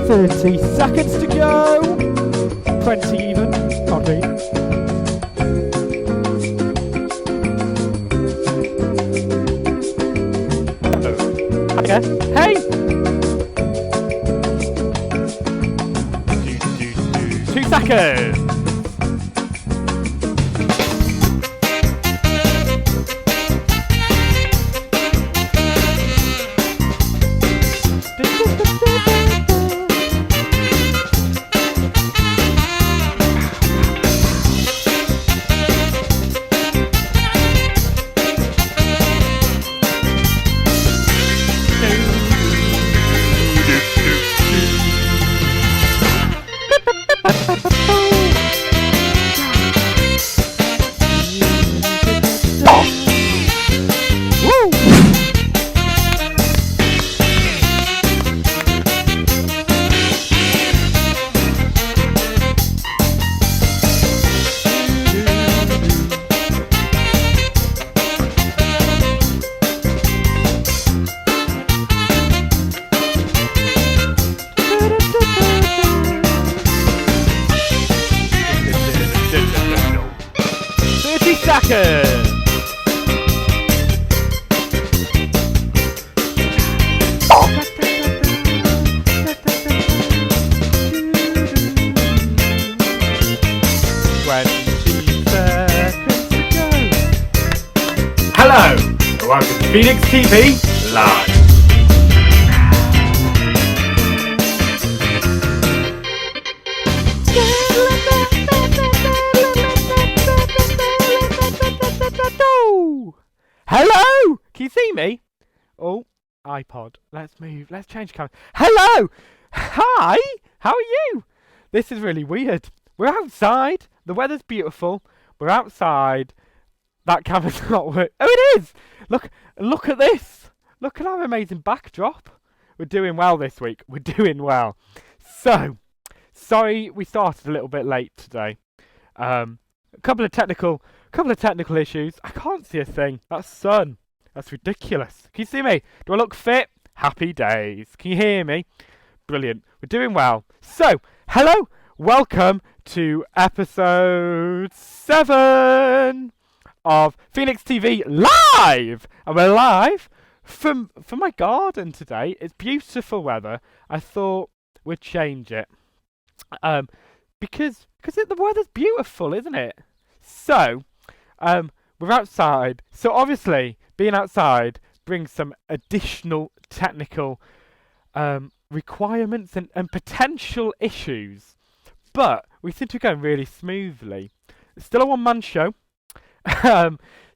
30 seconds to go. 20 even. Can't read. Hiya. Hey! 2 seconds. Hello, and welcome to Phoenix TV Live. Hello! Can you see me? Oh, iPod. Let's move. Let's change camera. Hello! Hi! How are you? This is really weird. We're outside. The weather's beautiful. We're outside. That camera's not working. Oh, it is! Look at this. Look at our amazing backdrop. We're doing well this week. We're doing well. So, sorry we started a little bit late today. A couple of technical issues. I can't see a thing. That sun. That's ridiculous. Can you see me? Do I look fit? Happy days. Can you hear me? Brilliant. We're doing well. So, hello. Welcome to episode 7 of Phoenix TV Live. And we're live from my garden today. It's beautiful weather. I thought we'd change it. Because the weather's beautiful, isn't it? So, we're outside. So obviously, being outside brings some additional technical requirements and potential issues. But we seem to be going really smoothly. It's still a one-man show.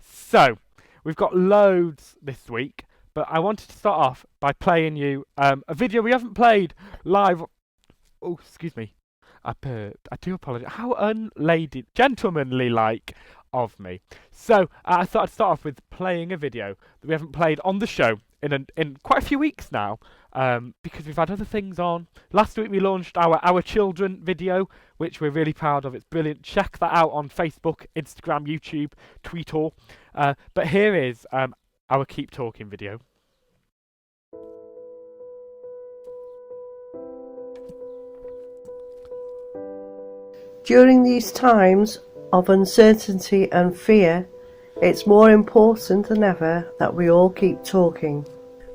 So, we've got loads this week. But I wanted to start off by playing you a video we haven't played live. Oh, excuse me. I do apologise. How gentlemanly-like of me. So, I thought I'd start off with playing a video that we haven't played on the show in quite a few weeks now, because we've had other things on. Last week we launched our children video, which we're really proud of. It's brilliant. Check that out on Facebook, Instagram, YouTube, Twitter. But here is our Keep Talking video. During these times of uncertainty and fear, it's more important than ever that we all keep talking.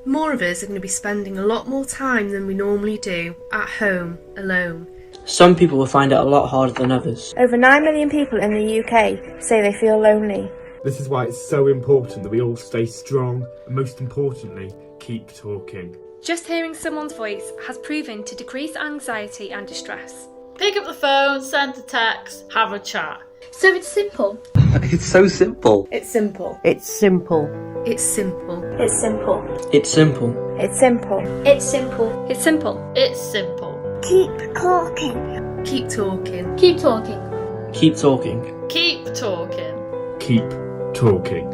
More of us are going to be spending a lot more time than we normally do at home, alone. Some people will find it a lot harder than others. Over 9 million people in the UK say they feel lonely. This is why it's so important that we all stay strong and, most importantly, keep talking. Just hearing someone's voice has proven to decrease anxiety and distress. Pick up the phone, send a text, have a chat. So it's simple. It's so simple. It's simple. It's simple. It's simple. It's simple. It's simple. It's simple. It's simple. It's simple. It's simple. Keep talking. Keep talking. Keep talking. Keep talking. Keep talking. Keep talking.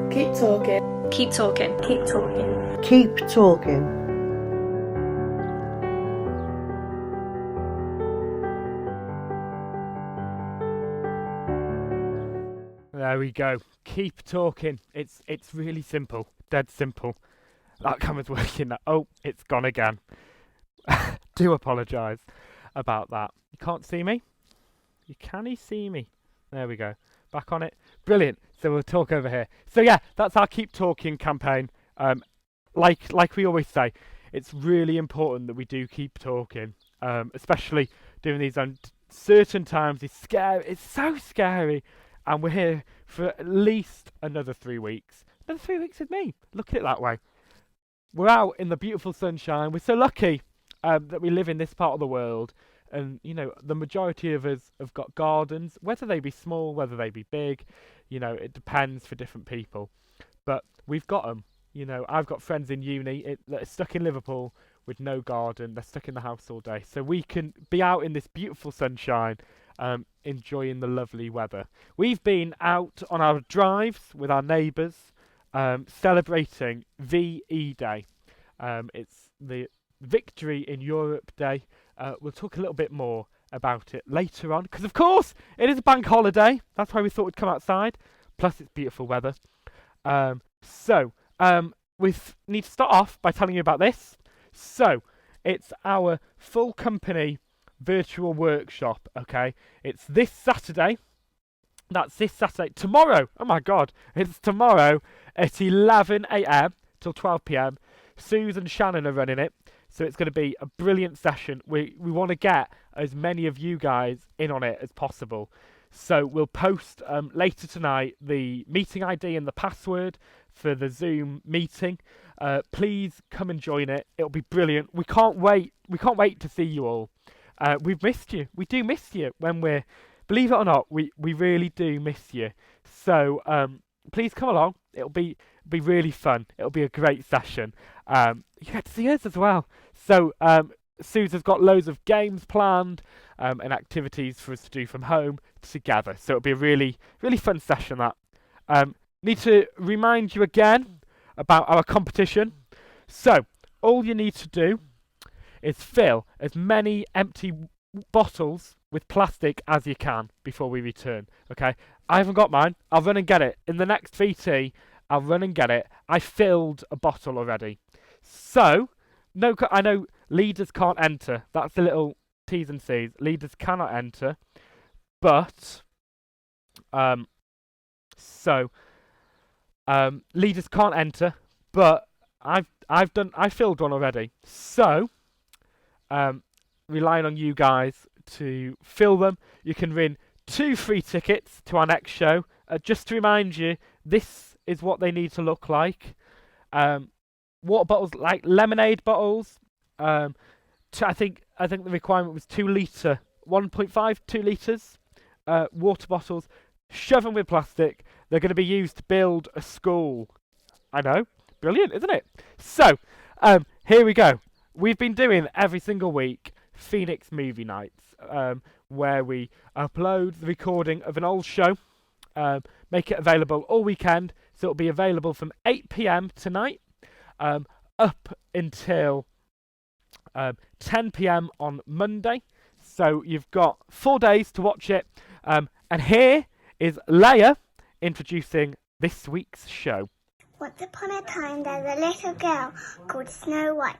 Keep talking. Keep talking. Keep talking. Keep talking. There we go. Keep talking. It's really simple. Dead simple. That camera's working now. Oh, it's gone again. do apologise about that. You can't see me? Can you see me? There we go. Back on it. Brilliant. So we'll talk over here. So yeah, that's our Keep Talking campaign. Like we always say, it's really important that we do keep talking, especially during these uncertain times. It's scary. It's so scary. And we're here for at least another 3 weeks. Another 3 weeks with me. Look at it that way. We're out in the beautiful sunshine. We're so lucky that we live in this part of the world. And, you know, the majority of us have got gardens, whether they be small, whether they be big. You know, it depends for different people. But we've got them. You know, I've got friends in uni that are stuck in Liverpool with no garden. They're stuck in the house all day. So we can be out in this beautiful sunshine, enjoying the lovely weather. We've been out on our drives with our neighbours, celebrating VE Day. It's the Victory in Europe Day. We'll talk a little bit more about it later on, because of course it is a bank holiday. That's why we thought we'd come outside. Plus it's beautiful weather. We need to start off by telling you about this. So it's our full company virtual workshop. Okay, it's this Saturday. That's this Saturday. Tomorrow. Oh my God, it's tomorrow at 11 a.m. till 12 p.m. Suze and Shannon are running it. So it's going to be a brilliant session. We want to get as many of you guys in on it as possible. So we'll post later tonight the meeting ID and the password for the Zoom meeting. Please come and join it. It'll be brilliant. We can't wait. We can't wait to see you all. We've missed you. We do miss you when we're. Believe it or not, we really do miss you. So please come along. It'll be really fun. It'll be a great session. You get to see us as well. So Susan's got loads of games planned and activities for us to do from home together. So it'll be a really, really fun session, that. Need to remind you again about our competition. So all you need to do is fill as many empty bottles with plastic as you can before we return. Okay, I haven't got mine. I'll run and get it. In the next VT, I'll run and get it. I filled a bottle already. So, I know leaders can't enter. That's the little T's and C's. Leaders cannot enter. But, leaders can't enter. But I filled one already. So, relying on you guys to fill them. You can win 2 free tickets to our next show. Just to remind you, this is what they need to look like. Water bottles, like lemonade bottles. I think the requirement was 2 litre, 1.5, 2 litres. Water bottles. Shove them with plastic. They're going to be used to build a school. I know, brilliant, isn't it? So, here we go. We've been doing every single week Phoenix Movie Nights, where we upload the recording of an old show, make it available all weekend. So it'll be available from 8 p.m. tonight up until 10 p.m. on Monday. So you've got 4 days to watch it. And here is Leia introducing this week's show. Once upon a time there was a little girl called Snow White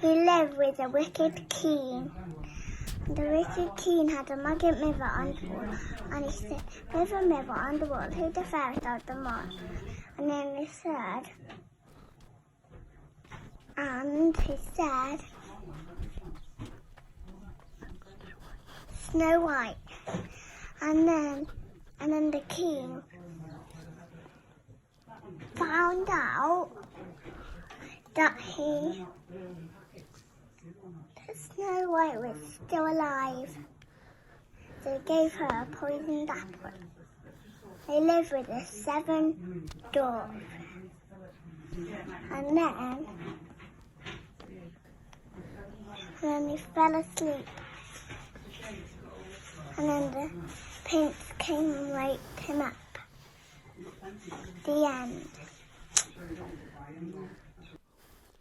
who lived with a wicked king. And the wicked king had a magic mirror on the wall, and he said, "With a mirror on the wall, who the fairest of them all?" And then he said, Snow White. And then the king found out that Snow White was still alive. So he gave her a poisoned apple. They lived with the 7 dwarfs. And then he fell asleep. And then the prince came and waked him up. The end.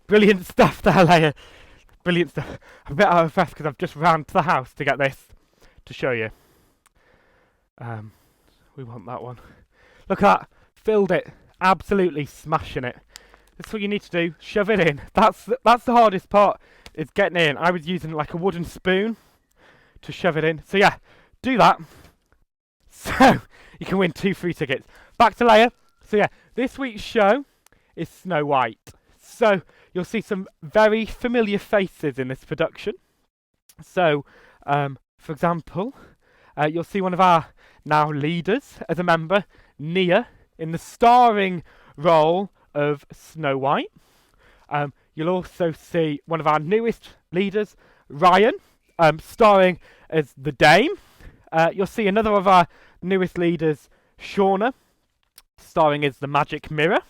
Brilliant stuff there, Leia. Brilliant stuff. I'm a bit out of breath because I've just ran to the house to get this to show you. We want that one. Look at that. Filled it. Absolutely smashing it. That's what you need to do. Shove it in. That's the hardest part. it's getting in. I was using like a wooden spoon to shove it in. So yeah, do that. So you can win 2 free tickets. Back to Leia. So yeah, this week's show is Snow White. So you'll see some very familiar faces in this production. So, for example, you'll see one of our now leaders as a member, Nia, in the starring role of Snow White. You'll also see one of our newest leaders, Ryan, starring as the Dame. You'll see another of our newest leaders, Shauna, starring as the Magic Mirror.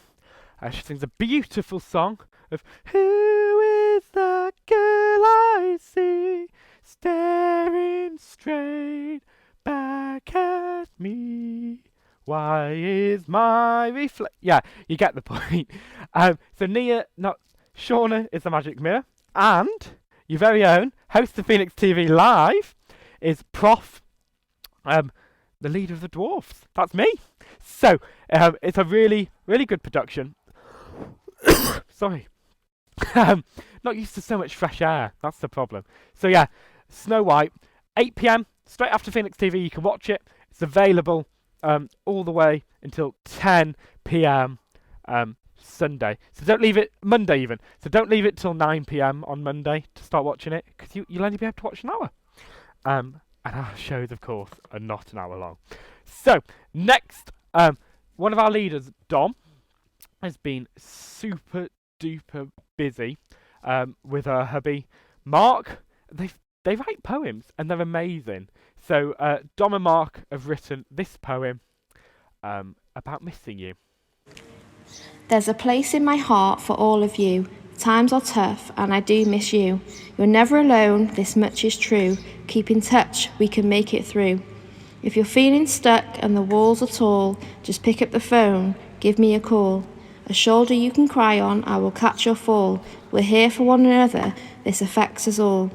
She sings a beautiful song of "Who is that girl I see staring straight back at me? Why is my reflection?" Yeah, you get the point. So Shauna is the Magic Mirror, and your very own host of Phoenix TV Live is Prof, the leader of the Dwarfs. That's me. So it's a really, really good production. Sorry. Not used to so much fresh air. That's the problem. So yeah, Snow White, 8 p.m. straight after Phoenix TV. You can watch it. It's available all the way until 10 p.m. Sunday. So don't leave it Monday even. So don't leave it till 9 p.m. on Monday to start watching it, because you'll only be able to watch an hour. And our shows, of course, are not an hour long. So next, one of our leaders, Dom, has been super duper busy with her hubby Mark. They write poems and they're amazing. So Dom and Mark have written this poem about missing you. There's a place in my heart for all of you. Times are tough and I do miss you. You're never alone, this much is true. Keep in touch, we can make it through. If you're feeling stuck and the walls are tall, just pick up the phone, give me a call. A shoulder you can cry on, I will catch your fall. We're here for one another, this affects us all.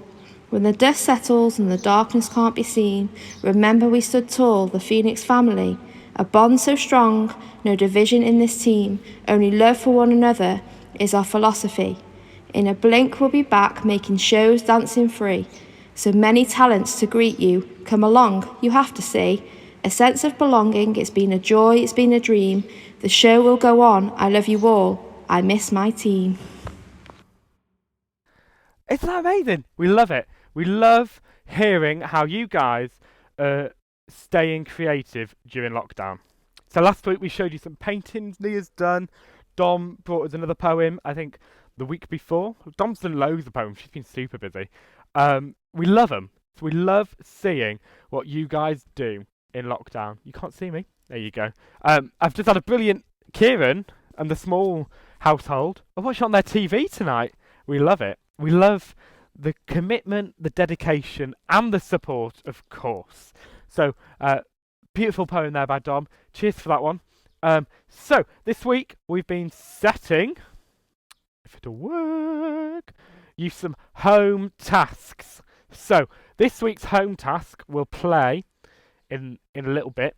When the dust settles and the darkness can't be seen, remember we stood tall, the Phoenix family. A bond so strong, no division in this team, only love for one another is our philosophy. In a blink we'll be back, making shows, dancing free. So many talents to greet you, come along, you have to see. A sense of belonging, it's been a joy, it's been a dream. The show will go on, I love you all, I miss my team. Isn't that amazing? We love it. We love hearing how you guys are staying creative during lockdown. So last week we showed you some paintings Nia's done. Dom brought us another poem, I think, the week before. Dom's done loads of poems. She's been super busy. We love them. So we love seeing what you guys do in lockdown. You can't see me. There you go. I've just had a brilliant Kieran and the small household. I watched it on their TV tonight. We love it. We love the commitment, the dedication, and the support, of course. So, beautiful poem there by Dom. Cheers for that one. So, this week we've been setting, if it'll work, you some home tasks. So, this week's home task we'll play in a little bit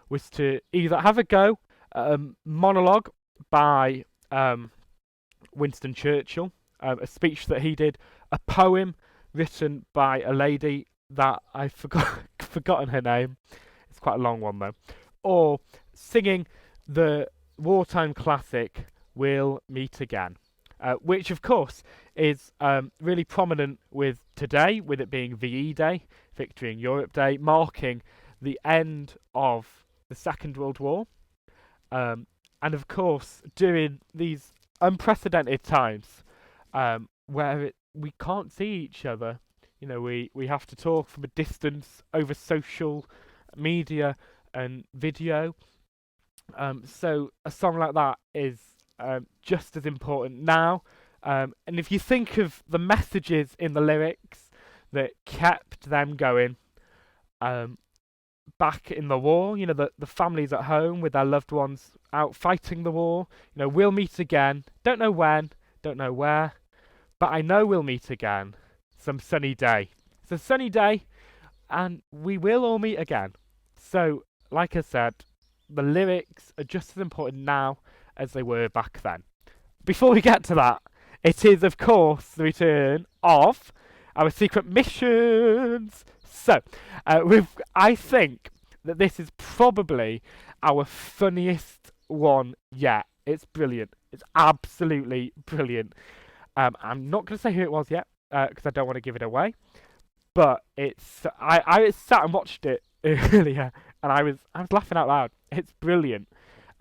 was to either have a go at a monologue by Winston Churchill, a speech that he did, a poem written by a lady that I've forgotten her name. It's quite a long one though. Or singing the wartime classic "We'll Meet Again," which of course is really prominent with today, with it being VE Day, Victory in Europe Day, marking the end of the Second World War. And of course, during these unprecedented times where we can't see each other, you know, we have to talk from a distance over social media and video. So a song like that is just as important now. And if you think of the messages in the lyrics that kept them going back in the war, you know, the families at home with their loved ones out fighting the war, you know, we'll meet again. Don't know when, don't know where, but I know we'll meet again some sunny day. It's a sunny day and we will all meet again. So, like I said, the lyrics are just as important now as they were back then. Before we get to that, it is, of course, the return of our secret missions. So, I think that this is probably our funniest one yet. It's brilliant. It's absolutely brilliant. I'm not going to say who it was yet, because I don't want to give it away. But I sat and watched it earlier, and I was laughing out loud. It's brilliant,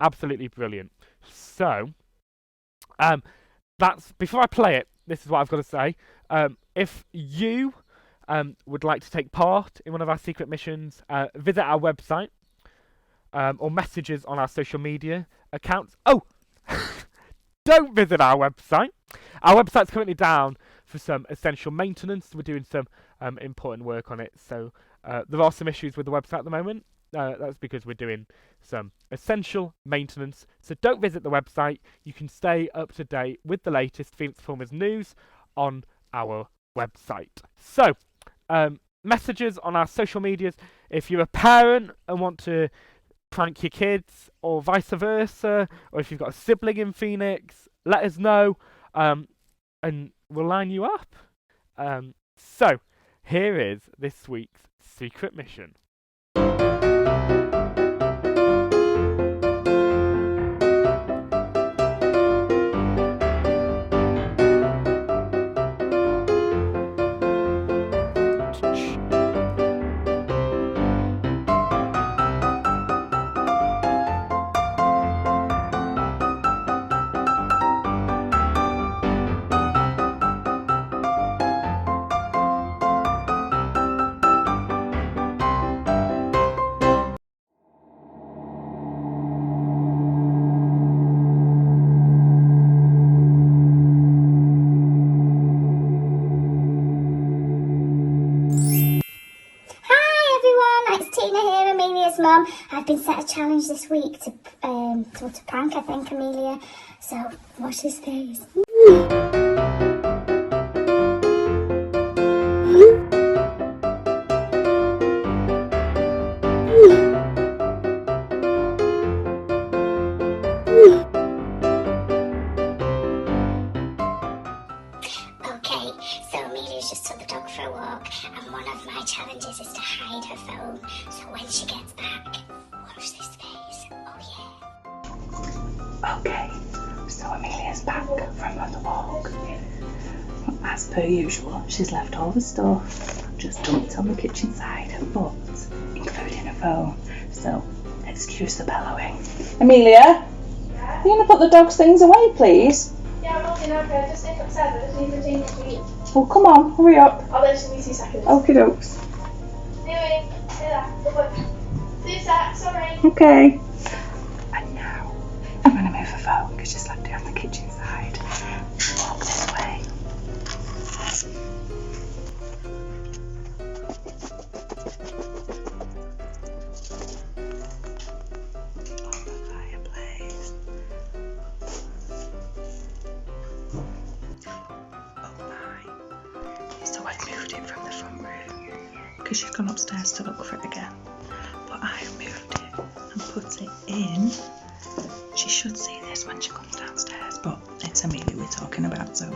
absolutely brilliant. So, that's before I play it. This is what I've got to say. If you would like to take part in one of our secret missions, visit our website or messages on our social media accounts. Oh, don't visit our website. Our website's currently down for some essential maintenance. We're doing some important work on it, so there are some issues with the website at the moment. That's because we're doing some essential maintenance. So don't visit the website. You can stay up to date with the latest Phoenix Performers news on our website. So, messages on our social medias. If you're a parent and want to prank your kids, or vice versa, or if you've got a sibling in Phoenix, let us know, and we'll line you up. So, here is this week's secret mission. Mum, I've been set a challenge this week to prank, I think, Amelia. So watch this space. Okay, so Amelia's just took the dog for a walk, and one of my challenges is to hide her phone. So when she gets back, watch this space. Oh yeah. Okay, so Amelia's back from the walk. As per usual, she's left all the stuff just dumped on the kitchen side, but including her phone. So excuse the bellowing. Amelia, are you gonna put the dog's things away, please? Yeah, I'm not in okay. I just stayed upstairs. I just need 15 minutes to eat. Well, come on, hurry up. I'll let you be 2 seconds. Okie dokes. Anyway, see that. Good 2 seconds, sorry. Okay. And now, I'm going to move the phone because she's left it on the kitchen side. Walk this way. On the fireplace. Oh my. So I've moved it from the front room because she's gone upstairs to look for it again. But I've moved it and put it in. She should see this when she comes downstairs, but it's Amelia we're talking about, so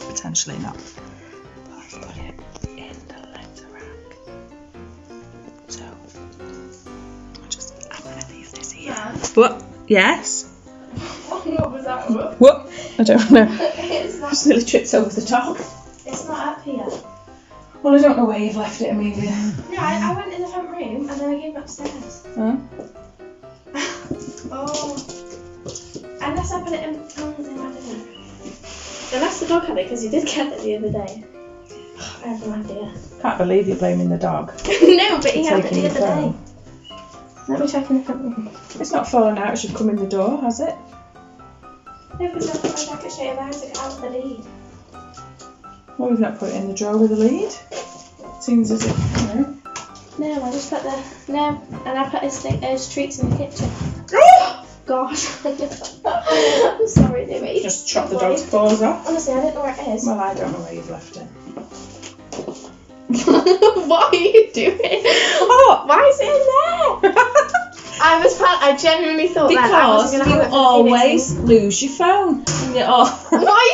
potentially not. But I've put it in the letter rack. So I'm gonna leave this here. Yeah. What? Yes? What was that for? What? I don't know. It's not. She nearly tripped over the dog. It's not up here. Well, I don't know where you've left it, Amelia. Yeah, I went in the front room and then I came upstairs. Huh? Oh. Unless I put it in my dinner. Unless the dog had it, because you did get it the other day. I have no idea. Can't believe you're blaming the dog. No, but he had it Taking the your other day. phone. Let me check in the front room. It's not fallen out, it should come in the door, has it? No, because I put my jacket straight around to get out the lead. Well, we've not put it in the drawer with the lead. Seems as if, you know. No, I just put and I put his treats in the kitchen. Gosh. I'm sorry, Nimmy. Just chop the dog's paws off. Honestly, I don't know where it is. Well, I don't know where you've left it. What are you doing? Oh! Why is it in there? I genuinely thought that I Because wasn't going to you have it. always lose your phone. Why?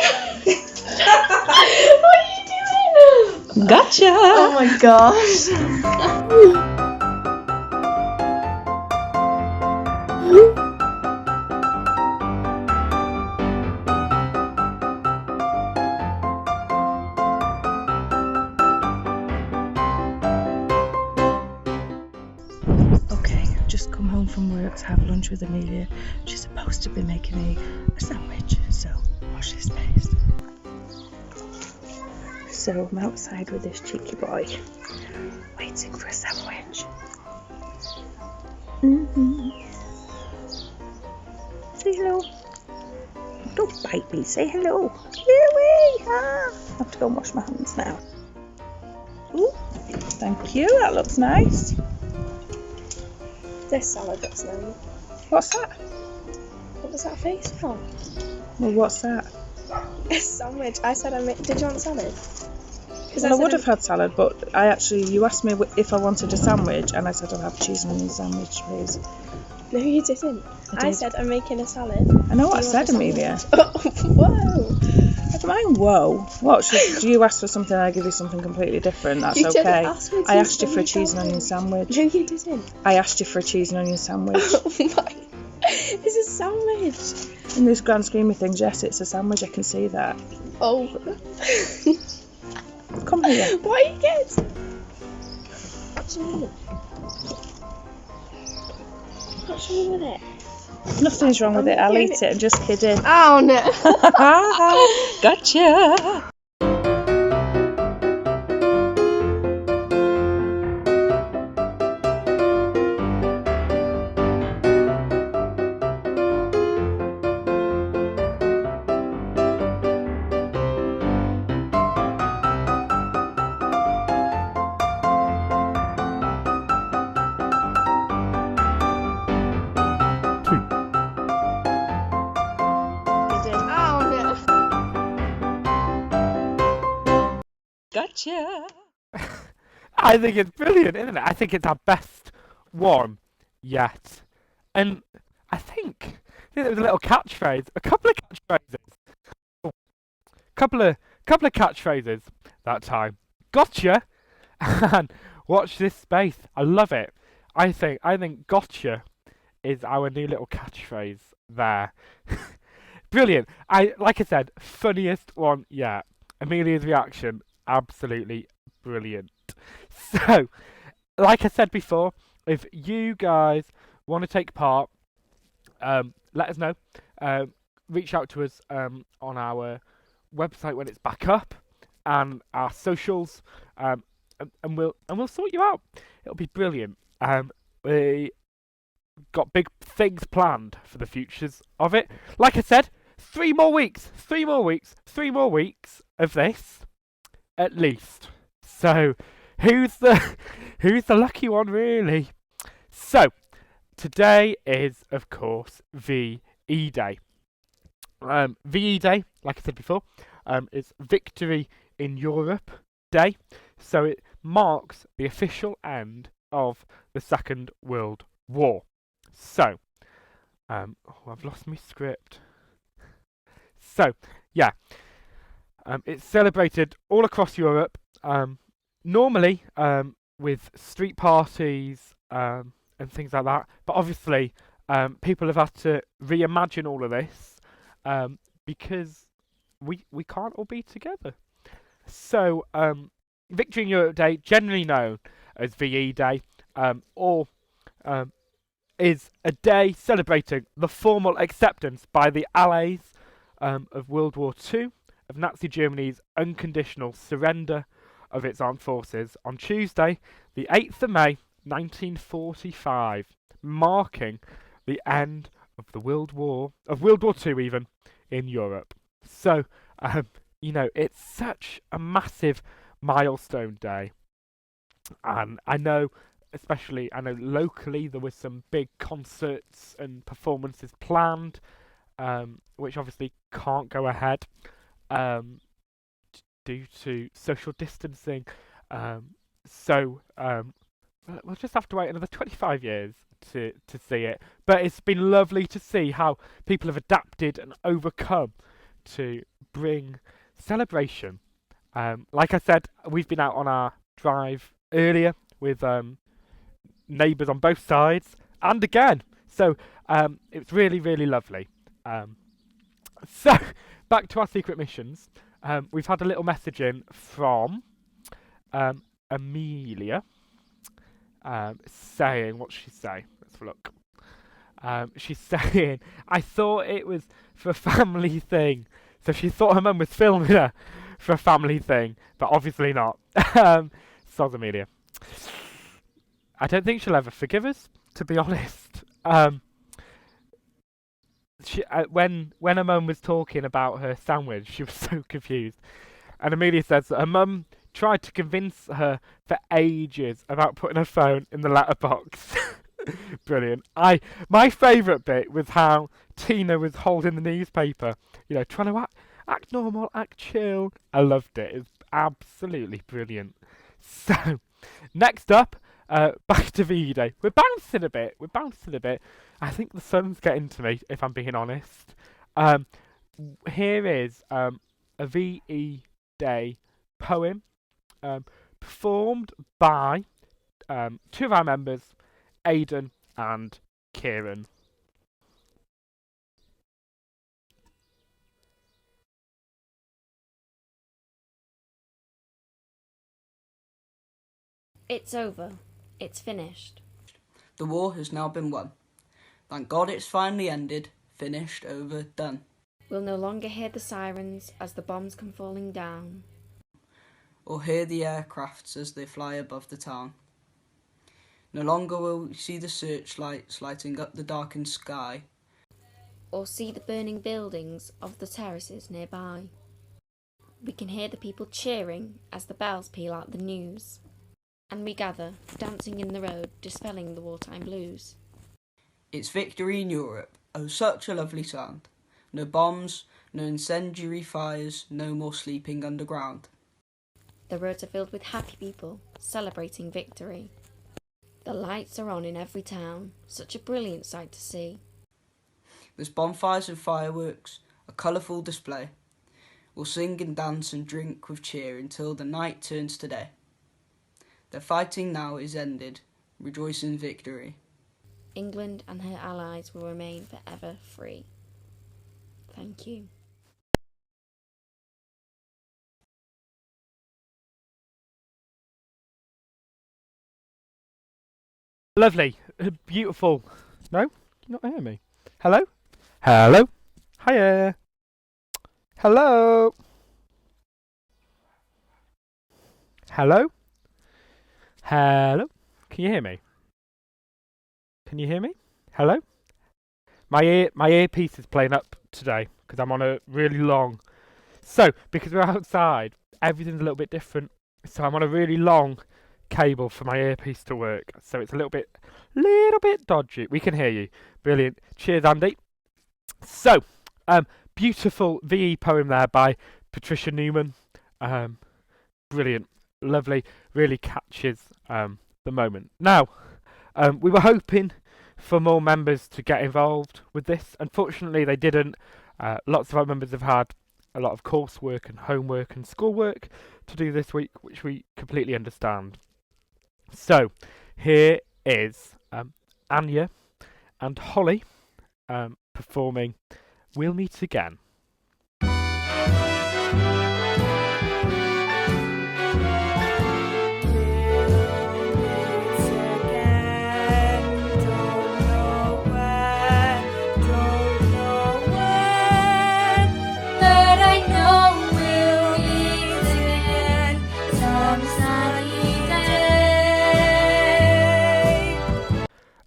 Gotcha! Oh my gosh. Okay, I've just come home from work to have lunch with Amelia. She's supposed to be making a sandwich, so watch this space. So I'm outside with this cheeky boy, waiting for a sandwich. Say hello. Don't bite me, say hello. Louie! I have to go and wash my hands now. Ooh, thank you, that looks nice. This salad looks nice. What's that? What was that face for? Well, what's that? A sandwich. I said did you want salad? Well, I would have had salad, but you asked me if I wanted a sandwich, and I said I'd have a cheese and onion sandwich, please. No, you didn't. I did. said I'm making a salad. I know what I said, Amelia. Whoa. I don't mind, whoa. What, do you ask for something and I give you something completely different? That's You okay. didn't ask for a I asked you for a cheese cheese and onion sandwich. No, you didn't. I asked you for a cheese and onion sandwich. Oh my. It's a sandwich. In this grand scheme of things, yes, it's a sandwich, I can see that. Oh. Come here. Why are you getting... What do you mean? What's wrong with it? Nothing's wrong with it, I'll eat it, I'm just kidding. Oh no. Gotcha. Gotcha. I think it's brilliant, isn't it? I think it's our best one yet. And I think there was a little catchphrase, a couple of catchphrases. Couple of catchphrases that time. Gotcha! And watch this space. I love it. I think gotcha is our new little catchphrase there. Brilliant. Like I said, funniest one yet. Amelia's reaction, absolutely brilliant. So, like I said before, if you guys want to take part, let us know. Reach out to us on our website when it's back up, and our socials, and we'll sort you out. It'll be brilliant. We got big things planned for the futures of it. Like I said, 3 more weeks of this, at least. So, who's the lucky one, really? So, today is, of course, VE Day. VE Day, like I said before, is Victory in Europe Day. So it marks the official end of the Second World War. So, I've lost my script. So, yeah, it's celebrated all across Europe. Normally, with street parties and things like that. But obviously, people have had to reimagine all of this because we can't all be together. So, Victory in Europe Day, generally known as VE Day, is a day celebrating the formal acceptance by the Allies of World War II of Nazi Germany's unconditional surrender of its armed forces on Tuesday, the 8th of May, 1945, marking the end of World War II even, in Europe. So, it's such a massive milestone day. And I know locally there were some big concerts and performances planned, which obviously can't go ahead due to social distancing. So we'll just have to wait another 25 years to see it. But it's been lovely to see how people have adapted and overcome to bring celebration Like I said, we've been out on our drive earlier with neighbours on both sides, and again. So it's really, really lovely. So back to our secret missions. We've had a little message in from Amelia saying, what's she say? Let's have a look. She's saying, I thought it was for a family thing. So she thought her mum was filming her for a family thing, but obviously not. Soz Amelia. I don't think she'll ever forgive us, to be honest. When her mum was talking about her sandwich, she was so confused. And Amelia says that her mum tried to convince her for ages about putting her phone in the letterbox. Brilliant. My favourite bit was how Tina was holding the newspaper, trying to act normal, act chill. I loved it. It's absolutely brilliant. So, next up, back to V-Day. We're bouncing a bit. I think the sun's getting to me, if I'm being honest. Here is a VE Day poem performed by two of our members, Aidan and Kieran. It's over. It's finished. The war has now been won. Thank God it's finally ended, finished, over, done. We'll no longer hear the sirens as the bombs come falling down, or hear the aircrafts as they fly above the town. No longer will we see the searchlights lighting up the darkened sky, or see the burning buildings of the terraces nearby. We can hear the people cheering as the bells peal out the news, and we gather, dancing in the road, dispelling the wartime blues. It's victory in Europe, oh such a lovely sound. No bombs, no incendiary fires, no more sleeping underground. The roads are filled with happy people, celebrating victory. The lights are on in every town, such a brilliant sight to see. There's bonfires and fireworks, a colourful display. We'll sing and dance and drink with cheer until the night turns to day. The fighting now is ended, rejoice in victory. England and her allies will remain forever free. Thank you. Lovely. Beautiful. No? You're not hearing me. Hello? Hello? Hiya. Hello? Hello? Hello? Can you hear me? Can you hear me? Hello? My earpiece is playing up today because I'm on a really long. So, because we're outside, everything's a little bit different. So I'm on a really long cable for my earpiece to work. So it's a little bit dodgy. We can hear you. Brilliant. Cheers, Andy. So, beautiful VE poem there by Patricia Newman. Brilliant. Lovely. Really catches the moment. Now, we were hoping for more members to get involved with this. Unfortunately, they didn't. Lots of our members have had a lot of coursework and homework and schoolwork to do this week, which we completely understand. So, here is Anya and Holly performing We'll Meet Again.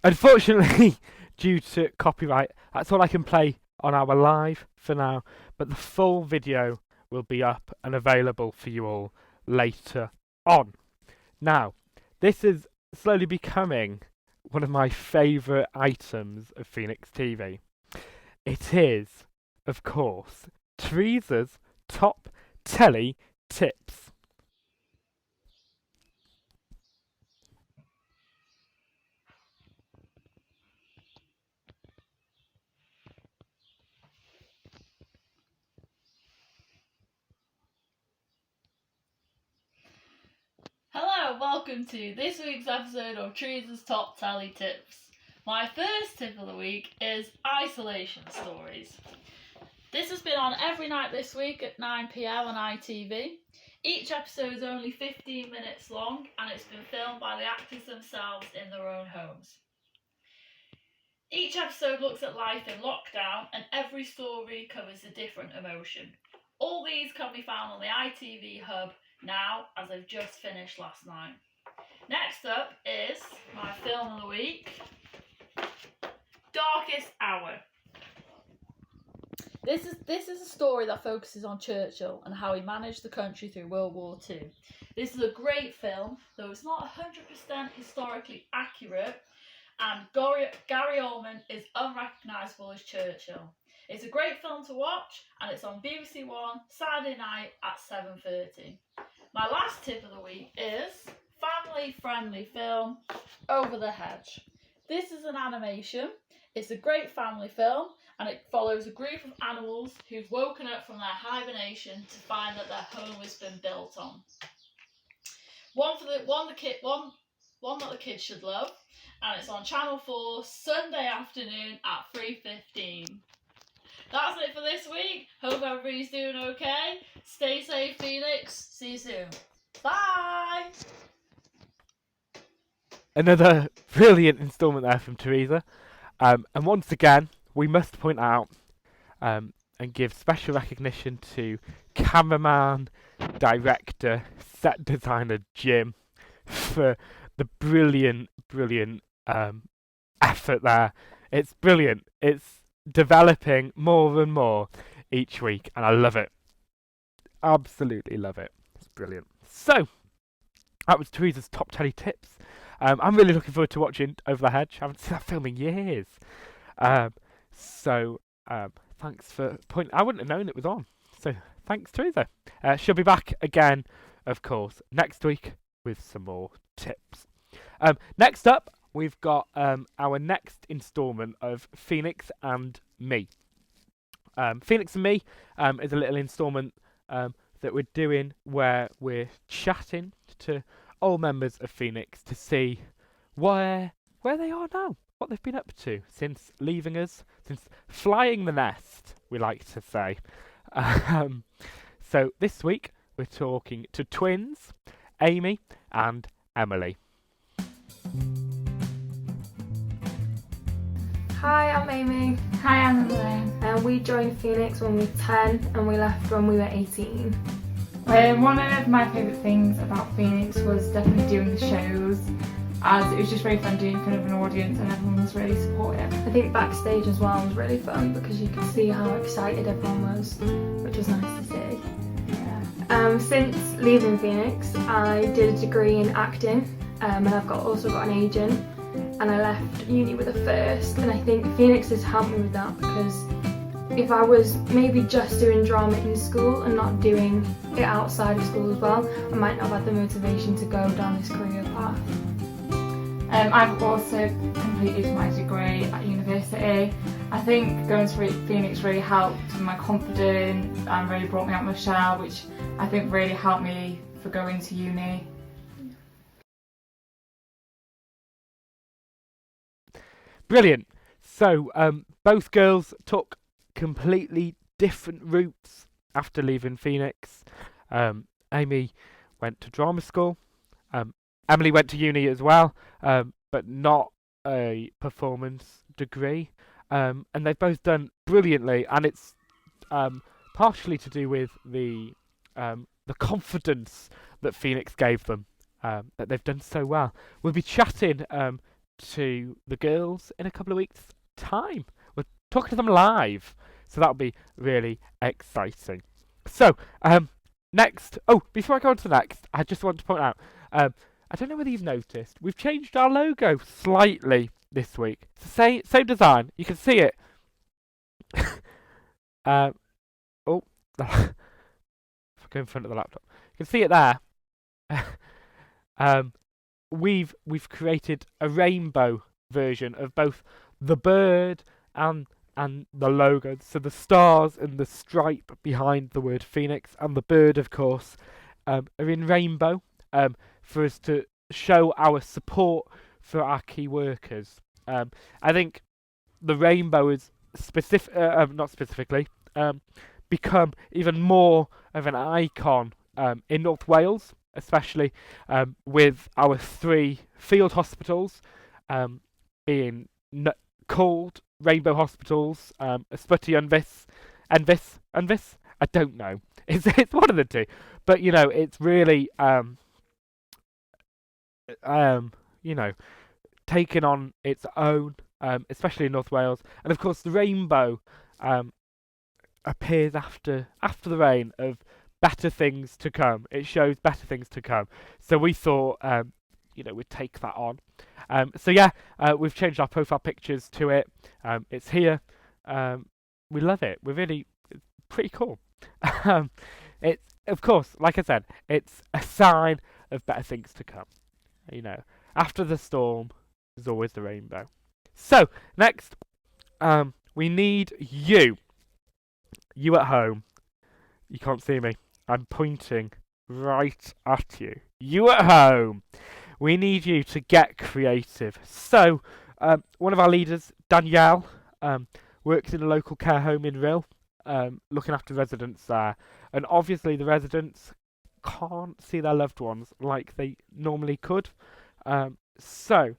Unfortunately, due to copyright, that's all I can play on our live for now, but the full video will be up and available for you all later on. Now, this is slowly becoming one of my favourite items of Phoenix TV. It is, of course, Teresa's top telly tips. welcome to this week's episode of Teresa's Top Telly Tips. My first tip of the week is isolation stories. This has been on every night this week at 9 p.m. on ITV. Each episode is only 15 minutes long and it's been filmed by the actors themselves in their own homes. Each episode looks at life in lockdown and every story covers a different emotion. All these can be found on the ITV hub now, as I've just finished last night. Next up is my film of the week, Darkest Hour. This is a story that focuses on Churchill and how he managed the country through World War II. This is a great film, though it's not 100% historically accurate, and Gary Oldman is unrecognisable as Churchill. It's a great film to watch, and it's on BBC One Saturday night at 7:30. My last tip of the week is family-friendly film, Over the Hedge. This is an animation. It's a great family film, and it follows a group of animals who've woken up from their hibernation to find that their home has been built on. One that the kids should love, and it's on Channel 4 Sunday afternoon at 3:15. That's it for this week. Hope everybody's doing okay. Stay safe, Phoenix. See you soon. Bye! Another brilliant instalment there from Teresa. And once again, we must point out and give special recognition to cameraman, director, set designer Jim for the brilliant effort there. It's brilliant. It's developing more and more each week, and I love it. Absolutely love it. It's brilliant. So, that was Teresa's top telly tips. I'm really looking forward to watching Over the Hedge. I haven't seen that film in years. Thanks for pointing. I wouldn't have known it was on. So, thanks, Teresa. She'll be back again, of course, next week with some more tips. Next up, we've got our next instalment of Phoenix and Me. Phoenix and Me is a little instalment that we're doing where we're chatting to all members of Phoenix to see where they are now, what they've been up to since leaving us, since flying the nest, we like to say. So this week we're talking to twins, Amy and Emily. Hi, I'm Amy. Hi, I'm Emily. And we joined Phoenix when we were 10 and we left when we were 18. One of my favourite things about Phoenix was definitely doing the shows, as it was just really fun doing in front of an audience and everyone was really supportive. I think backstage as well was really fun because you could see how excited everyone was, which was nice to see. Yeah. Since leaving Phoenix, I did a degree in acting and I've also got an agent. And I left uni with a first, and I think Phoenix has helped me with that because if I was maybe just doing drama in school and not doing it outside of school as well, I might not have had the motivation to go down this career path. I've also completed my degree at university. I think going to Phoenix really helped with my confidence and really brought me out of my shell, which I think really helped me for going to uni. Brilliant. So, both girls took completely different routes after leaving Phoenix. Amy went to drama school. Emily went to uni as well, but not a performance degree. And they've both done brilliantly, and it's partially to do with the confidence that Phoenix gave them, that they've done so well. We'll be chatting to the girls in a couple of weeks' time. We're talking to them live, so that'll be really exciting. So, next. Oh, before I go on to the next, I just want to point out, I don't know whether you've noticed, we've changed our logo slightly this week. It's the same design. You can see it. If I go in front of the laptop, you can see it there. We've created a rainbow version of both the bird and the logo. So the stars and the stripe behind the word Phoenix and the bird, of course, are in rainbow, for us to show our support for our key workers. I think the rainbow is not specifically, become even more of an icon in North Wales, especially with our 3 field hospitals being called Rainbow Hospitals, Ysbyty Envis. I don't know. It's one of the 2, but you know, it's really you know, taken on its own, especially in North Wales, and of course the rainbow appears after the rain of better things to come. It shows better things to come. So we thought, you know, we'd take that on. So yeah, we've changed our profile pictures to it. It's here. We love it. It's pretty cool. It's, of course, like I said, it's a sign of better things to come. You know, after the storm, there's always the rainbow. So next, we need you. You at home. You can't see me. I'm pointing right at you. You at home. We need you to get creative. So, one of our leaders, Danielle, works in a local care home in Rhyl, looking after residents there. And obviously the residents can't see their loved ones like they normally could. So,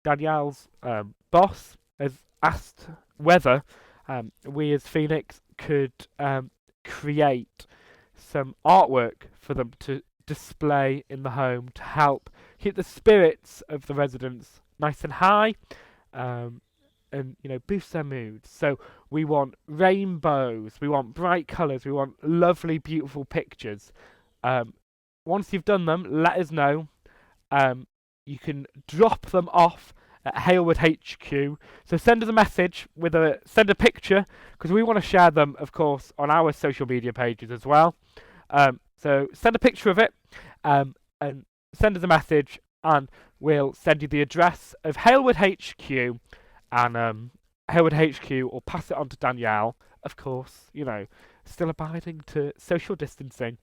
Danielle's boss has asked whether we as Phoenix could create some artwork for them to display in the home to help keep the spirits of the residents nice and high, and you know, boost their moods. So we want rainbows, we want bright colours, we want lovely, beautiful pictures. Once you've done them, let us know. You can drop them off at Halewood HQ. So send us a message send a picture, because we want to share them, of course, on our social media pages as well. So send a picture of it, and send us a message, and we'll send you the address of Halewood HQ, and Halewood HQ will pass it on to Danielle, of course, you know, still abiding to social distancing,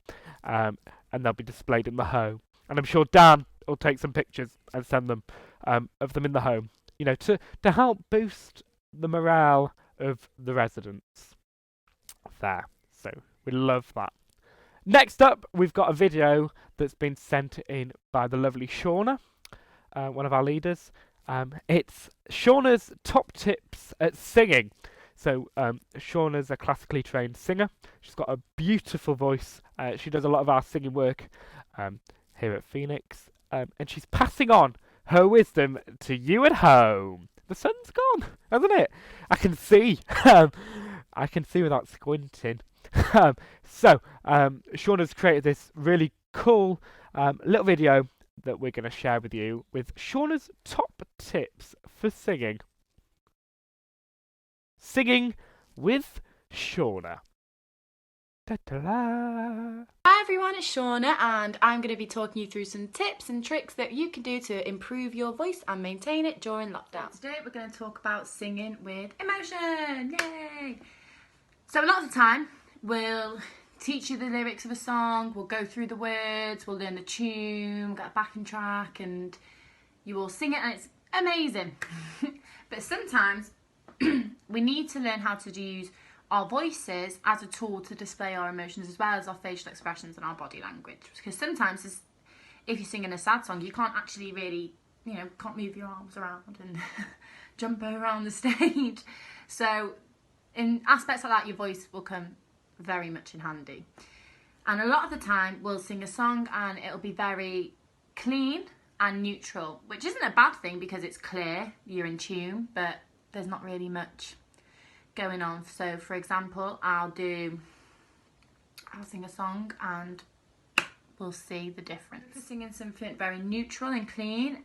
and they'll be displayed in the home. And I'm sure Dan will take some pictures and send them of them in the home, you know, to help boost the morale of the residents there. So we love that. Next up, we've got a video that's been sent in by the lovely Shauna, one of our leaders. It's Shauna's top tips at singing. So Shauna's a classically trained singer. She's got a beautiful voice. She does a lot of our singing work here at Phoenix. And she's passing on her wisdom to you at home. The sun's gone, hasn't it? I can see. I can see without squinting. So Shauna's created this really cool little video that we're going to share with you with Shauna's top tips for singing. Singing with Shauna. Ta-ta-la. Hi everyone, it's Shauna, and I'm going to be talking you through some tips and tricks that you can do to improve your voice and maintain it during lockdown. Today we're going to talk about singing with emotion. Yay! So a lot of the time we'll teach you the lyrics of a song, we'll go through the words, we'll learn the tune, get a backing track, and you will sing it, and it's amazing. But sometimes we need to learn how to use our voices as a tool to display our emotions, as well as our facial expressions and our body language. Because sometimes if you're singing a sad song, you can't actually really, you know, can't move your arms around and jump around the stage. So in aspects like that, your voice will come very much in handy. And a lot of the time we'll sing a song and it'll be very clean and neutral, which isn't a bad thing because it's clear, you're in tune, but there's not really much going on. So for example, I'll sing a song and we'll see the difference. For singing something very neutral and clean,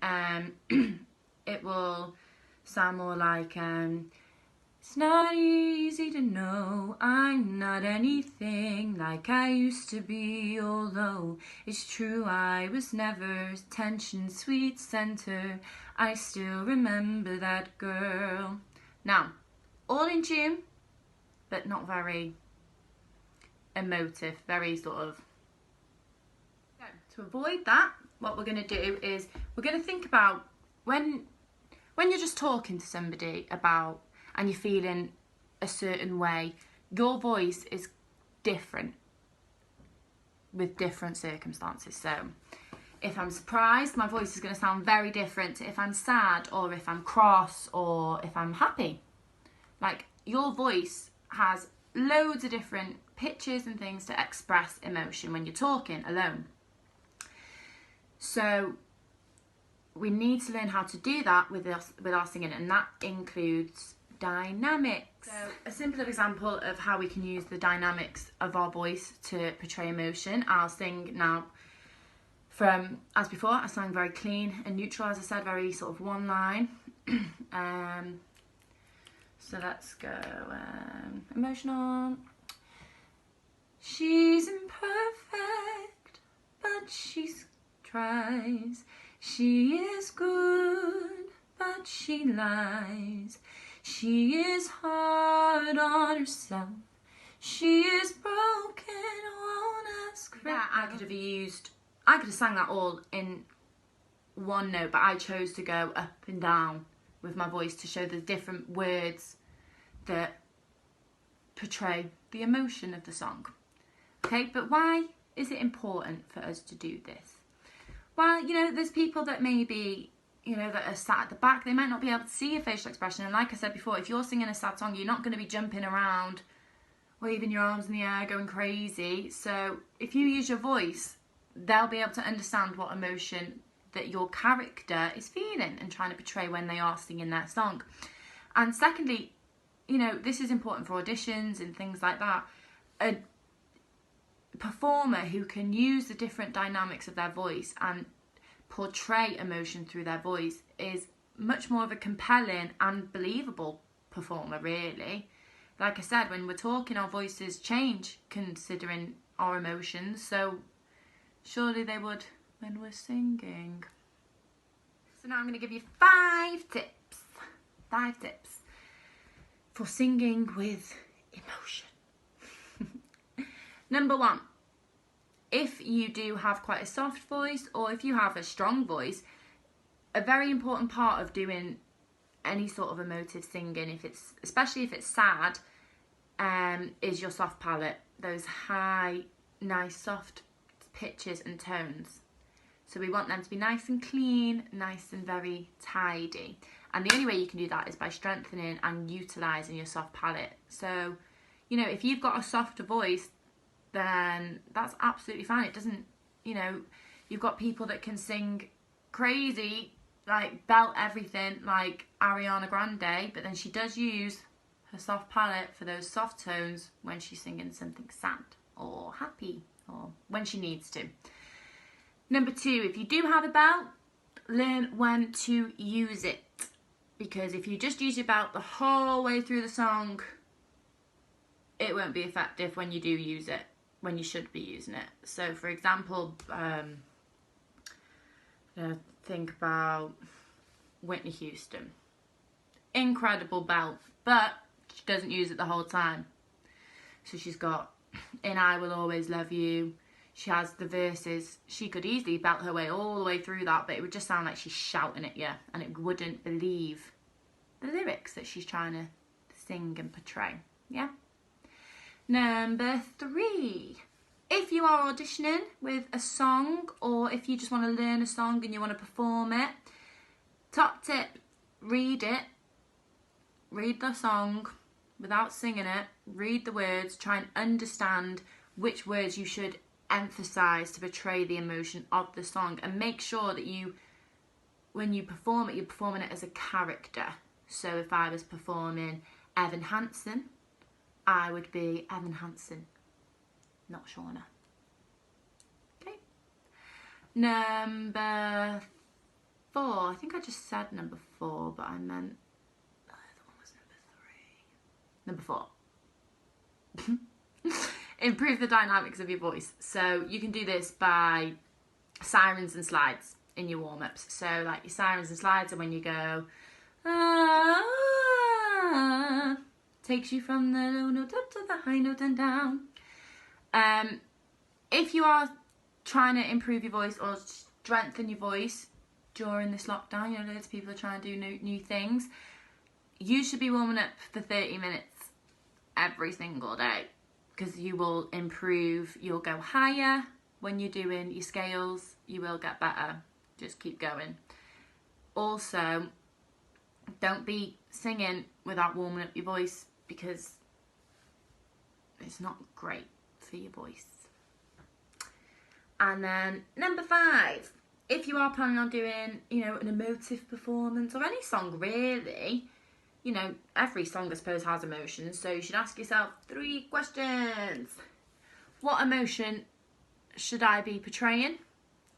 it will sound more like it's not easy to know I'm not anything like I used to be, although it's true I was never attention's sweet center, I still remember that girl. Now, all in tune, but not very emotive, very sort of... To avoid that, what we're going to do is we're going to think about when you're just talking to somebody about and you're feeling a certain way, your voice is different with different circumstances. So if I'm surprised, my voice is going to sound very different to if I'm sad or if I'm cross or if I'm happy. Like, your voice has loads of different pitches and things to express emotion when you're talking alone. So we need to learn how to do that with our singing, and that includes dynamics. So a simple example of how we can use the dynamics of our voice to portray emotion. I'll sing now from, as before, I sang very clean and neutral, as I said, very sort of one line. So let's go emotional. She's imperfect, but she tries. She is good, but she lies. She is hard on herself. She is broken, won't ask for that. I could have sang that all in one note, but I chose to go up and down with my voice to show the different words that portray the emotion of the song. Okay, but why is it important for us to do this? Well, you know, there's people that maybe, you know, that are sat at the back, they might not be able to see your facial expression. And like I said before, if you're singing a sad song, you're not going to be jumping around, waving your arms in the air, going crazy. So if you use your voice, they'll be able to understand what emotion that your character is feeling and trying to portray when they are singing their song. And secondly, you know, this is important for auditions and things like that. A performer who can use the different dynamics of their voice and portray emotion through their voice is much more of a compelling and believable performer, really. Like I said, when we're talking, our voices change considering our emotions, so surely they would when we're singing. So now I'm going to give you 5 tips. 5 tips for singing with emotion. Number 1, if you do have quite a soft voice or if you have a strong voice, a very important part of doing any sort of emotive singing, especially if it's sad, is your soft palate. Those high, nice, soft pitches and tones. So we want them to be nice and clean, nice and very tidy. And the only way you can do that is by strengthening and utilising your soft palate. So, you know, if you've got a softer voice, then that's absolutely fine. It doesn't, you know, you've got people that can sing crazy, like belt everything like Ariana Grande, but then she does use her soft palate for those soft tones when she's singing something sad or happy or when she needs to. Number 2, if you do have a belt, learn when to use it. Because if you just use your belt the whole way through the song, it won't be effective when you do use it, when you should be using it. So for example, think about Whitney Houston. Incredible belt, but she doesn't use it the whole time. So she's got In I Will Always Love You. She has the verses. She could easily belt her way all the way through that, but it would just sound like she's shouting at you and it wouldn't believe the lyrics that she's trying to sing and portray. Yeah? Number 3. If you are auditioning with a song or if you just want to learn a song and you want to perform it, top tip, read it. Read the song without singing it. Read the words. Try and understand which words you should emphasize to portray the emotion of the song, and make sure that when you perform it, you're performing it as a character. So if I was performing Evan Hansen, I would be Evan Hansen, not Shauna. Okay. Number 4. I think I just said number 4, but I meant the other one was number 4. Improve the dynamics of your voice. So you can do this by sirens and slides in your warm-ups. So like your sirens and slides are when you go, ah, takes you from the low note up to the high note and down. If you are trying to improve your voice or strengthen your voice during this lockdown, you know, loads of people are trying to do new things, you should be warming up for 30 minutes every single day, because you will improve, you'll go higher when you're doing your scales, you will get better. Just keep going. Also, don't be singing without warming up your voice, because it's not great for your voice. And then number 5, if you are planning on doing, you know, an emotive performance or any song really, you know, every song I suppose has emotions, so you should ask yourself 3 questions. What emotion should I be portraying?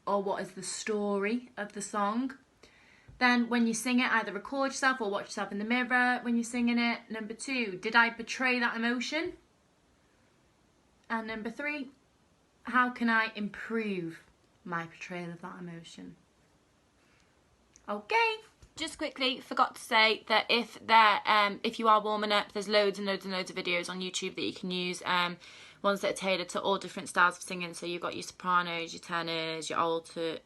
Or what is the story of the song? Then when you sing it, either record yourself or watch yourself in the mirror when you're singing it. Number 2, did I portray that emotion? And number 3, how can I improve my portrayal of that emotion? Okay. Just quickly, forgot to say that if you are warming up, there's loads and loads and loads of videos on YouTube that you can use. Ones that are tailored to all different styles of singing. So you've got your sopranos, your tenors, your altos,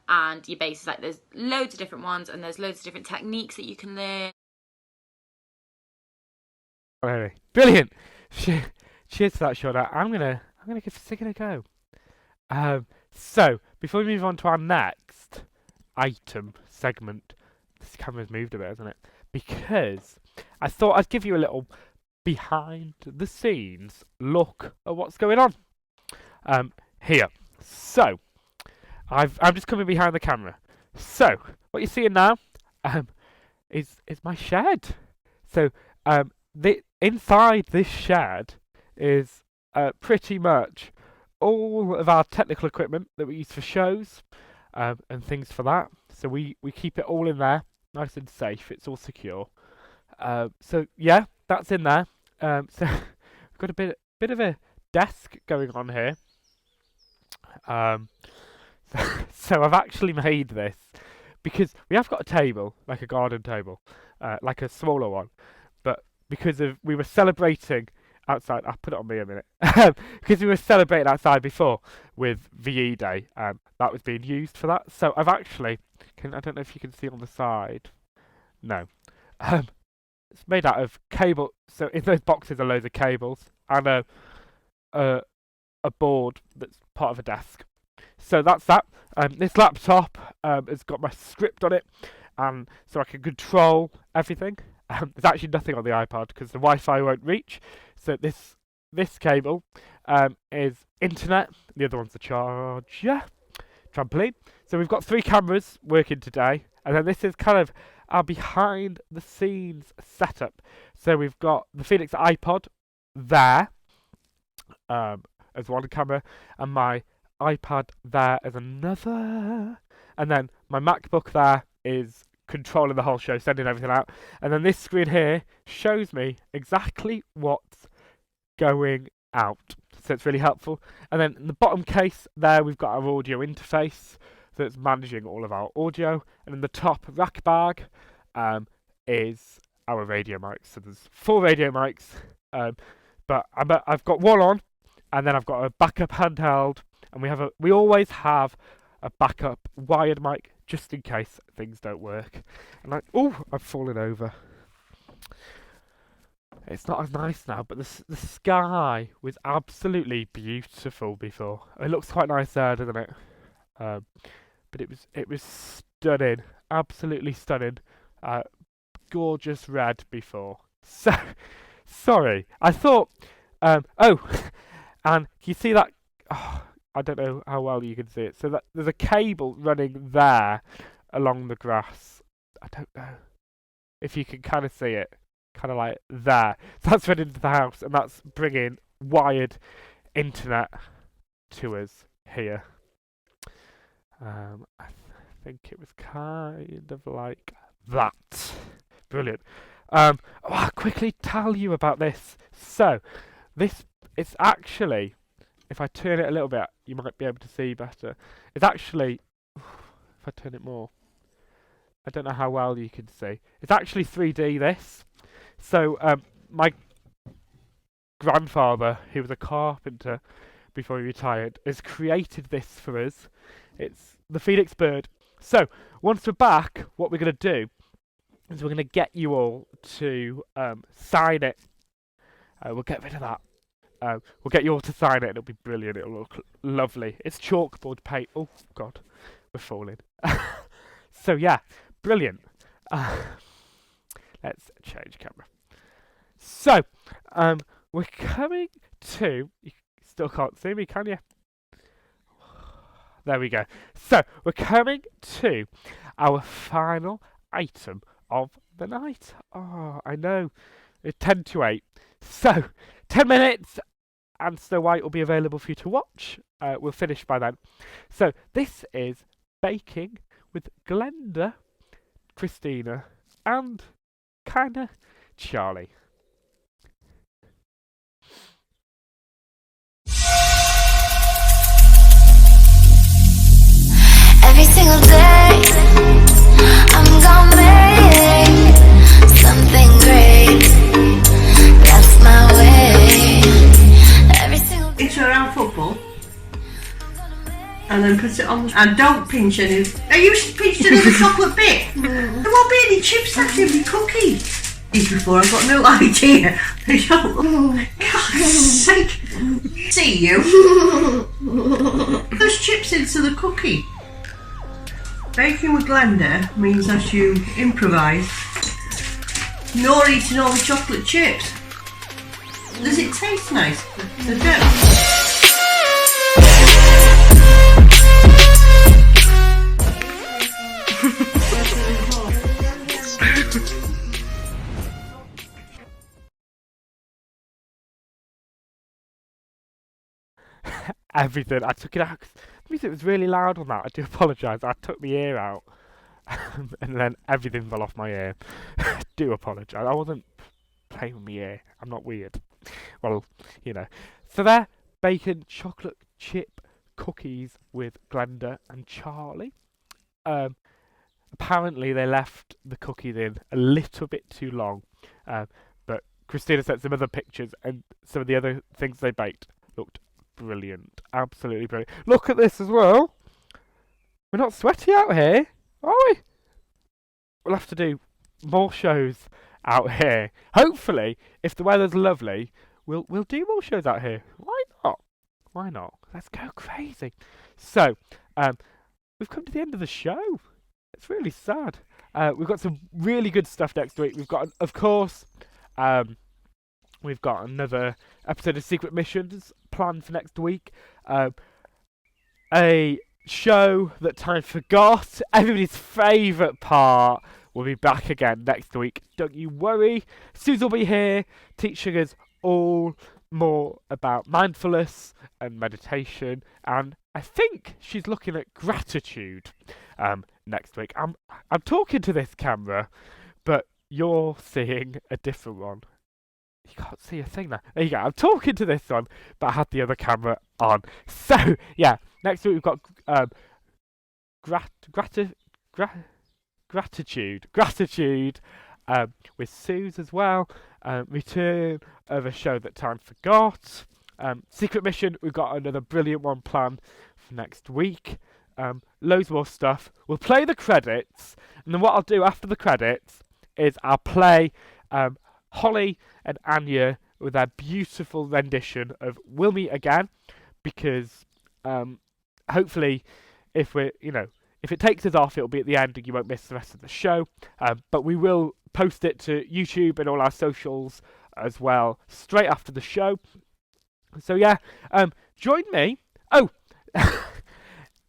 and your basses. Like, there's loads of different ones, and there's loads of different techniques that you can learn. Anyway, brilliant. Cheers for that, Shauna. I'm gonna give singing a go. So before we move on to our next item segment, this camera's moved a bit, hasn't it? Because I thought I'd give you a little behind the scenes look at what's going on here. So I'm just coming behind the camera. So what you're seeing now is my shed. So inside this shed is pretty much all of our technical equipment that we use for shows and things for that. So we keep it all in there, nice and safe. It's all secure. So yeah, that's in there. So we've got a bit of a desk going on here. So I've actually made this because we have got a table, like a garden table, like a smaller one, but because we were celebrating outside, I'll put it on me a minute, because we were celebrating outside before with VE Day, that was being used for that. So I've actually, I don't know if you can see on the side, no, it's made out of cable. So in those boxes are loads of cables and a board that's part of a desk. So that's that. This laptop has got my script on it, so I can control everything. There's actually nothing on the iPad because the Wi-Fi won't reach. So this cable is internet. The other one's the charger. Trampoline. So we've got 3 cameras working today, and then this is kind of our behind the scenes setup. So we've got the Phoenix iPod there as one camera, and my iPad there as another, and then my MacBook there is controlling the whole show, sending everything out, and then this screen here shows me exactly what's going out, so it's really helpful. And then in the bottom case there we've got our audio interface that's managing all of our audio, and in the top rack bag is our radio mics. So there's 4 radio mics, but I've got one on, and then I've got a backup handheld, and we always have a backup wired mic just in case things don't work. And I've fallen over. It's not as nice now, but the sky was absolutely beautiful before. It looks quite nice there, doesn't it? But it was stunning, absolutely stunning, gorgeous red before. So sorry, I thought. And can you see that? Oh, I don't know how well you can see it. So that there's a cable running there along the grass. I don't know if you can kind of see it, kind of like there. So that's running into the house, and that's bringing wired internet to us here. I think it was kind of like that. Brilliant. I'll quickly tell you about this. So it's actually, if I turn it a little bit, you might be able to see better. It's actually, if I turn it more, I don't know how well you can see. It's actually 3D, this. So my grandfather, who was a carpenter before he retired, has created this for us. It's the Phoenix bird. So, once we're back, what we're going to do is we're going to get you all to sign it. We'll get rid of that. We'll get you all to sign it. It'll be brilliant. It'll look lovely. It's chalkboard paint. Oh, God. We're falling. So, yeah. Brilliant. Let's change camera. So, we're coming to... You still can't see me, can you? There we go. So, we're coming to our final item of the night. Oh, I know. It's 10 to 8. So, 10 minutes and Snow White will be available for you to watch. We'll finish by then. So, this is baking with Glenda, Christina, and kinda Charlie. Every single day, I'm gonna make something great. That's my way. Every single day. It's around football. And then put it on. And don't pinch any. Are you pinched another chocolate bit? There won't be any chips left in the cookie. Before I've got no idea. Oh, God's sake. See you. There's chips into the cookie. Baking with Glenda means that you improvise, nor eating all the chocolate chips. Does it taste nice? The dough? Everything. I took it out. The music was really loud on that. I do apologise. I took my ear out. And then everything fell off my ear. Do apologise. I wasn't playing with my ear. I'm not weird. Well, you know. So there, bacon chocolate chip cookies with Glenda and Charlie. Apparently they left the cookies in a little bit too long. But Christina sent some other pictures and some of the other things they baked looked brilliant. Absolutely brilliant. Look at this as well. We're not sweaty out here, are we? We'll have to do more shows out here. Hopefully, if the weather's lovely, we'll do more shows out here. Why not? Why not? Let's go crazy. So, we've come to the end of the show. It's really sad. We've got some really good stuff next week. We've got, of course, we've got another episode of Secret Missions planned for next week. A show that time forgot. Everybody's favourite part will be back again next week. Don't you worry. Suze will be here teaching us all more about mindfulness and meditation. And I think she's looking at gratitude next week. I'm talking to this camera, but you're seeing a different one. You can't see a thing now. There you go. I'm talking to this one, but I had the other camera on. So, yeah, next week we've got gratitude with Suze as well. Return of a show that time forgot. Secret Mission, we've got another brilliant one planned for next week. Loads more stuff. We'll play the credits, and then what I'll do after the credits is I'll play Holly and Anya with their beautiful rendition of We'll Meet Again, because hopefully if it takes us off, it'll be at the end and you won't miss the rest of the show. But we will post it to YouTube and all our socials as well straight after the show. So yeah, join me. Oh,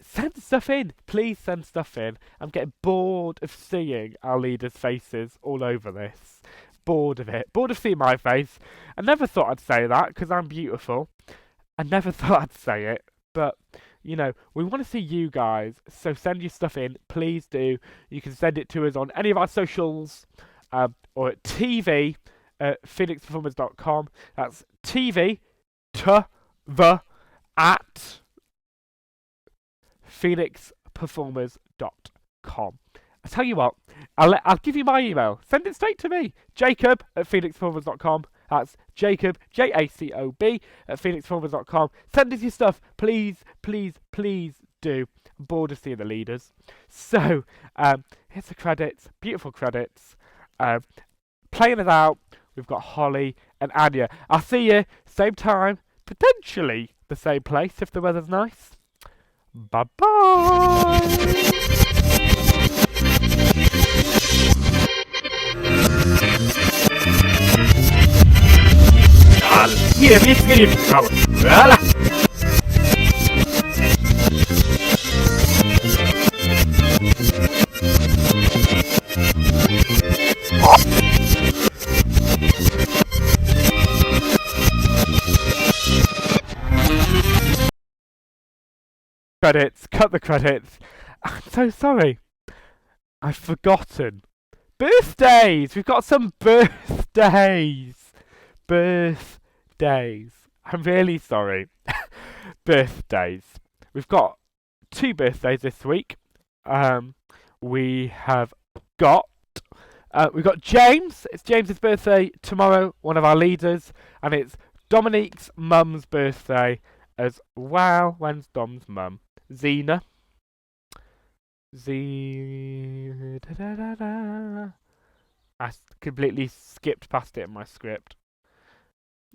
send stuff in. Please send stuff in. I'm getting bored of seeing our leaders' faces all over this. Bored of it. Bored of seeing my face. I never thought I'd say that because I'm beautiful. I never thought I'd say it. But, you know, we want to see you guys. So send your stuff in. Please do. You can send it to us on any of our socials or at TV at phoenixperformers.com. That's TV at phoenixperformers.com. I tell you what, I'll give you my email. Send it straight to me, Jacob at phoenixperformers.com. That's Jacob, Jacob, at phoenixforwards.com. Send us your stuff. Please, please, please do. I'm bored of seeing the leaders. So, here's the credits. Beautiful credits. Playing it out, we've got Holly and Anya. I'll see you same time, potentially the same place if the weather's nice. Bye-bye! Hier, wie ist geliebt? Voilà! Credits, cut the credits. I'm so sorry. I've forgotten. Birthdays! We've got some birthdays. Birthdays. I'm really sorry. Birthdays. We've got 2 birthdays this week. We've got James. It's James's birthday tomorrow, one of our leaders, and it's Dominique's mum's birthday as well. When's Dom's mum? Zena. I completely skipped past it in my script.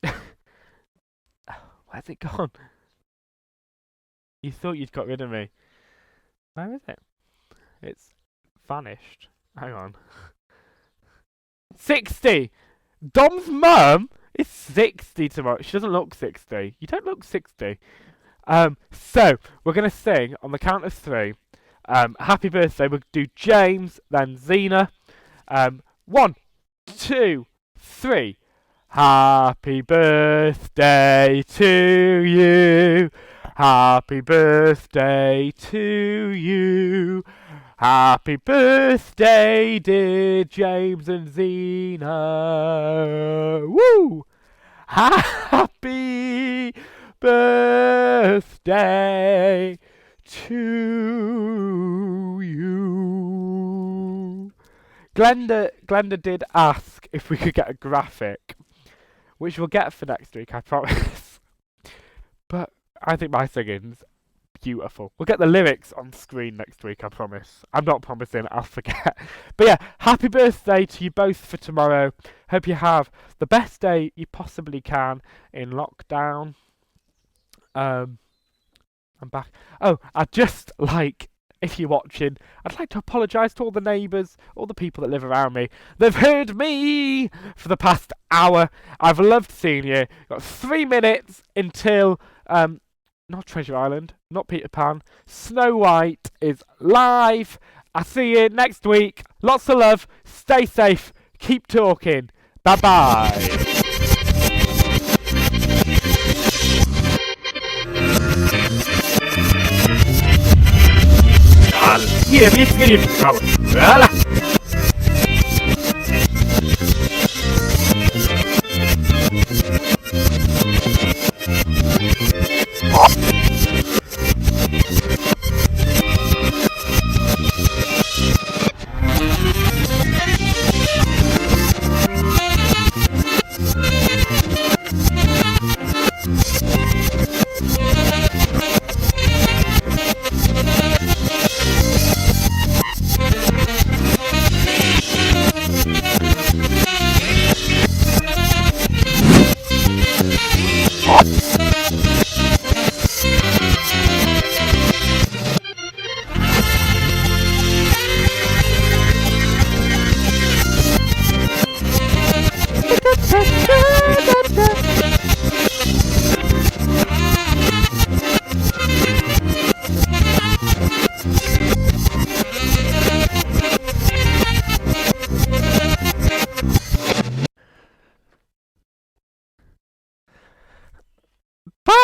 Where's it gone? You thought you'd got rid of me. Where is it? It's vanished. Hang on. 60! Dom's mum is 60 tomorrow. She doesn't look 60. You don't look 60. So, we're going to sing on the count of 3. Happy birthday. We'll do James, then Zena. 1, 2, 3. Happy birthday to you. Happy birthday to you. Happy birthday, dear James and Zena. Woo! Happy birthday to you. Glenda did ask if we could get a graphic, which we'll get for next week, I promise. But I think my singing's beautiful. We'll get the lyrics on screen next week, I promise. I'm not promising, I'll forget. But yeah, happy birthday to you both for tomorrow. Hope you have the best day you possibly can in lockdown. I'm back. Oh, I'd just like, if you're watching, I'd like to apologise to all the neighbours, all the people that live around me. They've heard me for the past hour. I've loved seeing you. Got 3 minutes until, not Treasure Island, not Peter Pan. Snow White is live. I'll see you next week. Lots of love. Stay safe. Keep talking. Bye-bye. Hier, wie ist geliebt? Voilà! Bye!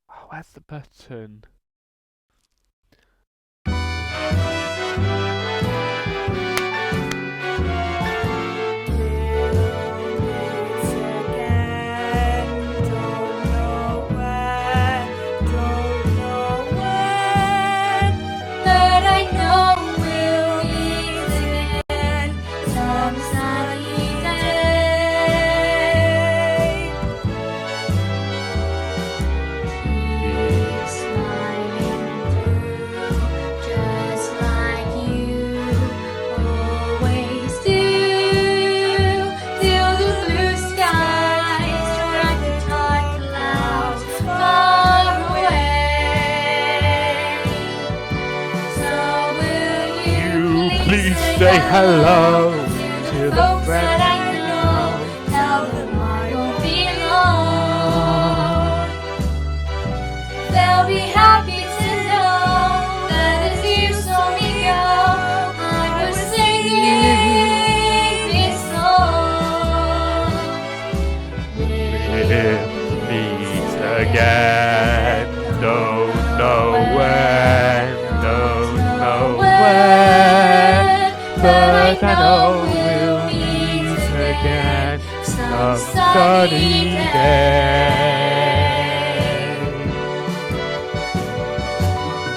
Oh, where's the button? Some sunny day. say hello to the folks friends that I know. Tell them I won't be alone. They'll be happy to know that as you saw me go, I was singing this song. We'll meet again. Don't know when, don't know when, but I know we'll meet again some sunny day.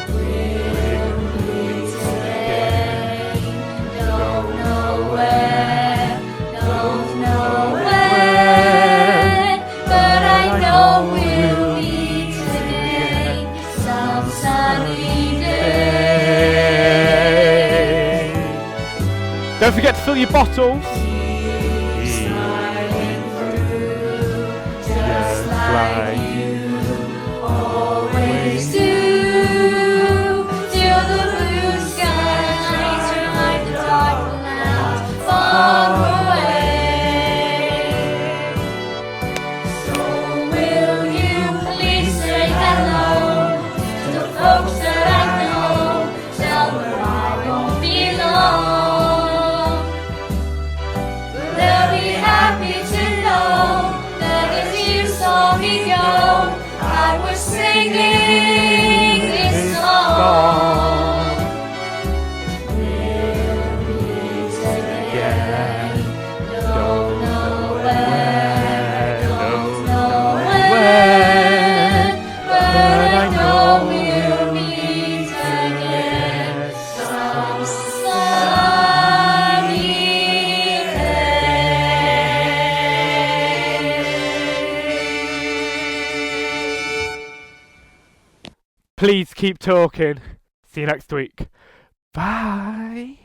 We'll meet again. Don't know where, don't know when, but I know we'll meet again some sunny day. Don't forget to fill your bottles. Just like you always do. Till the blue skies remind the dark clouds far away. So will you please say hello to the folks that I know? Tell them I won't be long. They'll be happy to know that as you saw me go, I was singing this song. We'll meet again. Don't know when, don't know when, but I know we'll meet again some sunny Please keep talking. See you next week. Bye.